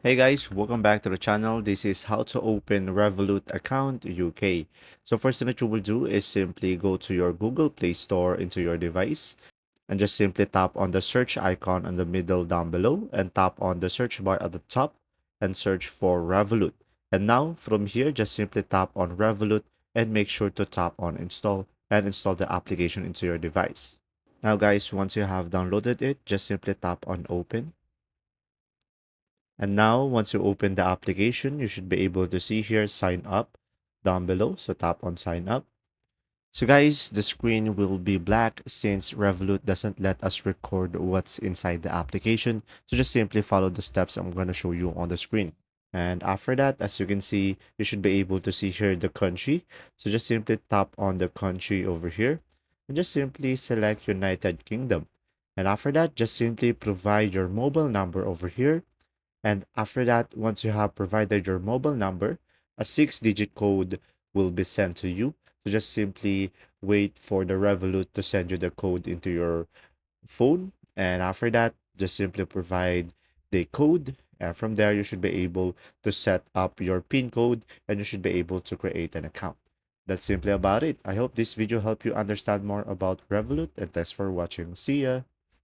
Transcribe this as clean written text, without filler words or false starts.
Hey guys, welcome back to the channel. This is how to open Revolut account UK. So first thing that you will do is simply go to your Google Play Store into your device and just simply tap on the search icon in the middle down below and tap on the search bar at the top and search for Revolut. And now from here, just simply tap on Revolut and make sure to tap on install and install the application into your device. Now guys, once you have downloaded it, just simply tap on open. And now, once you open the application, you should be able to see here sign up down below. So tap on sign up. So guys, the screen will be black since Revolut doesn't let us record what's inside the application. So just simply follow the steps I'm going to show you on the screen. And after that, as you can see, you should be able to see here the country. So just simply tap on the country over here and just simply select United Kingdom. And after that, just simply provide your mobile number over here, and after that, once you have provided your mobile number, a 6-digit code will be sent to you. So just simply wait for the Revolut to send you the code into your phone. And after that, just simply provide the code. And from there, you should be able to set up your PIN code and you should be able to create an account. That's simply about it. I hope this video helped you understand more about Revolut, and thanks for watching. See ya!